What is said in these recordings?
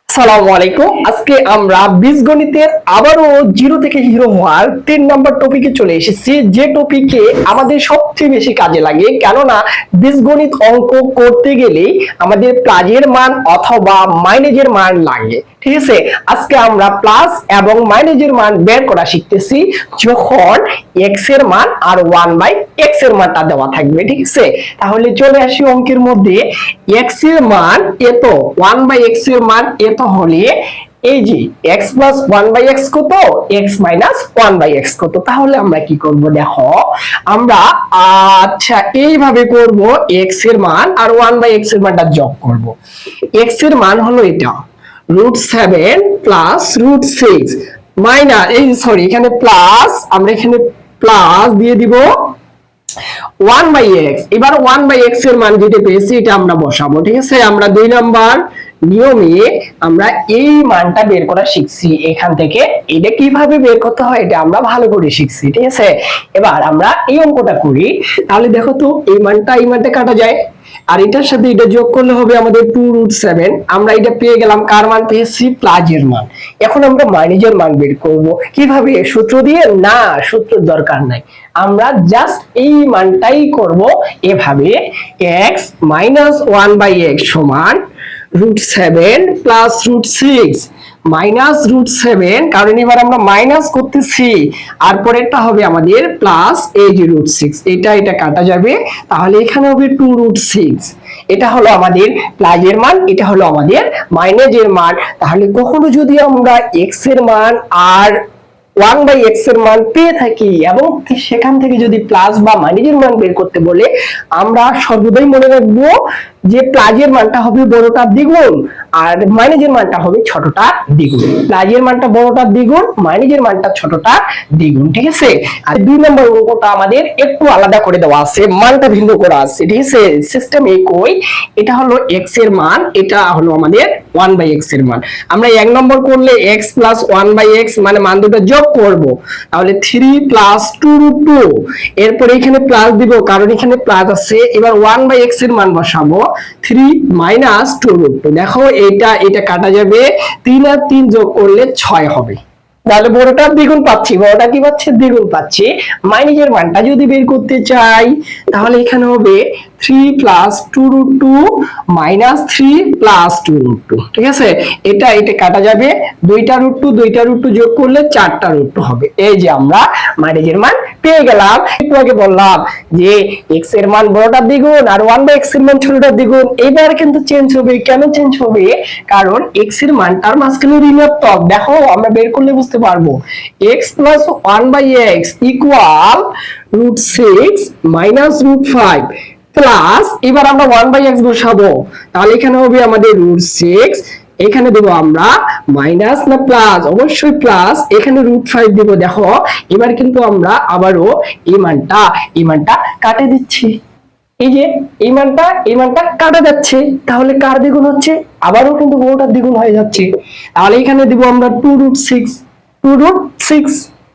আসসালামু আলাইকুম। আজকে আমরা বীজগণিতের আবারও জিরো থেকে হিরো হওয়ার 3 নম্বর টপিকে চলে এসেছি, যে টপিকে আমাদের সবচেয়ে বেশি কাজে লাগে। কেননা বীজগণিত অঙ্ক করতে গেলে আমাদের প্লাসের মান অথবা মাইনাসের মান লাগে। ঠিক আছে, আজকে আমরা প্লাস এবং মাইনাসের মান বের করা শিখতেছি যখন এক্স এর মান আর 1/x এর মানটা দেওয়া থাকবে। ঠিক আছে, তাহলে চলে আসি অঙ্কের মধ্যে। এক্স এর মান এত, 1/x এর মান এত হলে এই যে x প্লাস 1/x কত, x মাইনাস 1/x কত। তাহলে আমরা কি করব, দেখো আমরা আচ্ছা এইভাবে করব, x এর মান আর 1/x এর মানটা যোগ করব। x এর মান হলো এটা √7 প্লাস √6 মাইনাস সরি এখানে প্লাস, আমরা এখানে প্লাস দিয়ে দিব 1/x। এবার 1/x এর মান যেটা পেয়েছি এটা আমরা বসাবো। ঠিক আছে, আমরা 2 নাম্বার নিয়মে আমরা এই মানটা বের করা শিখছি। এখান থেকে এটা কিভাবে বের করতে হয় এটা আমরা ভালো করে শিখছি। ঠিক আছে, এবার আমরা এই অঙ্কটা করি। তাহলে দেখো তো এই মানটা কাটা যায়, আর এটার সাথে এটা যোগ করলে হবে আমাদের 2√7। আমরা এটা পেয়ে গেলাম, কার মান পেয়েছি, প্লাসের মান। এখন আমরা মাইনাসের মান বের করব কিভাবে, সূত্র দিয়ে না, সূত্রের দরকার নাই, আমরা জাস্ট এই মানটাই করব এভাবে। x মাইনাস 1/x সমান √7 প্লাস √6 মাইনাস √7, কারণ এবার আমরা মাইনাস করতেছি, আর পরেরটা হবে আমাদের প্লাস এই যে √6, এটা কাটা যাবে, তাহলে এখানে হবে 2√6। এটা হলো আমাদের প্লাসের মান, এটা হলো আমাদের মাইনাসের মান। তাহলে কখনো যদি আমরা x এর মান আর 1/x এর মান পেয়ে থাকি এবং সেখান থেকে যদি প্লাস বা মাইনাসের মান বের করতে বলে, আমরা সর্বদাই মনে রাখবো যে প্লাসের মানটা হবে বড়টার দ্বিগুণ আর মাইনাসের মানটা হবে ছোটটার দ্বিগুণ। প্লাসের মানটা বড়টার দ্বিগুণ, মাইনাসের মানটা ছোটটার দ্বিগুণ। ঠিক আছে, আর 2 নম্বর অঙ্কটা আমাদের একটু আলাদা করে দেওয়া আছে, মানটা ভিন্ন করা আছে। ঠিক আছে, সিস্টেম একই। এটা হলো x এর মান, এটা হলো আমাদের 1/x এর মান। আমরা 1 নম্বর করলে x প্লাস 1/x মানে মান দুটো যোগ করব, তাহলে 3 প্লাস 2√2, এরপর এখানে প্লাস দিব কারণ এখানে প্লাস আছে। এবার 1/x এর মান বসাবো, 3 মাইনাস 2√2। দেখো এটা কাটা যাবে, 3 আর 3 যোগ করলে 6 হবে। তাহলে বড়টার দ্বিগুণ পাচ্ছি, বড়টা কি পাচ্ছি, দ্বিগুণ পাচ্ছি। মাইনাসের মানটা যদি বের করতে চাই তাহলে এখানে হবে 3 প্লাস 2√2 মাইনাস 3 প্লাস 2√2। ঠিক আছে, এটা কাটা যাবে, 2টা √2 যোগ করলে 4টা √2 হবে। এই যে আমরা মাইনাসের মান পেয়ে গেলাম। একটু আগে বললাম যে x এর মান বড়টার দ্বিগুণ আর 1/x এর মান ছোটটার দ্বিগুণ। এবার কিন্তু চেঞ্জ হবে। কেন চেঞ্জ হবে, কারণ x এর মানটার মাঝখানে ঋণাত্মক। দেখো আমরা বের করলে বুঝতে পারবো, x plus 1/x equal √6 minus √5 plus, এবার আমরা 1/x বসাবো, তাহলে এখানে হবে আমাদের √6, এখানে দেব আমরা মাইনাস না প্লাস, অবশ্যই প্লাস, এখানে √5 দেব। দেখো এবার কিন্তু আমরা আবারও এই মানটা কাটে দিচ্ছি। এই যে এই মানটা কাটা যাচ্ছে, তাহলে কার দ্বিগুণ হচ্ছে, আবারও কিন্তু বড়টার দ্বিগুণ হয়ে যাচ্ছে। তাহলে এখানে দিব আমরা 2√6।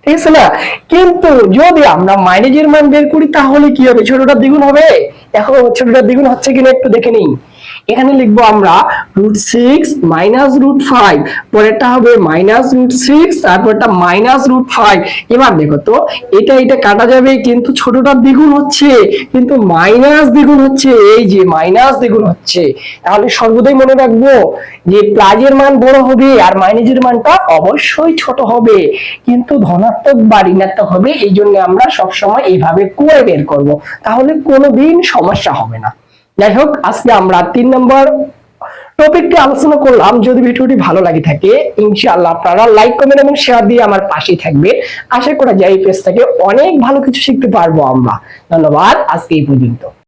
ঠিক আছে না, কিন্তু যদি আমরা মাইনাসের মান বের করি তাহলে কি হবে, ছোটটার দ্বিগুণ হবে। দেখো ছোটটার দ্বিগুণ হচ্ছে কিনা একটু দেখে নিই। এখানে লিখবো আমরা √6 মাইনাস √5, পরেরটা হবে মাইনাস √6, তারপরটা মাইনাস √5। এবার দেখো তো এটা কাটা যাবে, কিন্তু ছোটটার দ্বিগুণ হচ্ছে, কিন্তু মাইনাস দ্বিগুণ হচ্ছে, এই যে মাইনাস দ্বিগুণ হচ্ছে। তাহলে সর্বদাই মনে রাখবো যে প্লাসের মান বড় হবে আর মাইনাসের মানটা অবশ্যই ছোট হবে, কিন্তু ধনাত্মক বা ঋণাত্মক হবে। এই জন্য আমরা সবসময় এইভাবে করে বের করব, তাহলে কোনোদিন সমস্যা হবে না। যাই হোক, আজকে আমরা 3 নম্বর টপিকটি আলোচনা করলাম। যদি ভিডিওটি ভালো লাগে থাকে ইনশাআল্লাহ আপনারা লাইক কমেন্ট এবং শেয়ার দিয়ে আমার পাশে থাকবে। আশা করা যায় এই পেজ থেকে অনেক ভালো কিছু শিখতে পারবো আমরা। ধন্যবাদ, আজকে এই পর্যন্ত।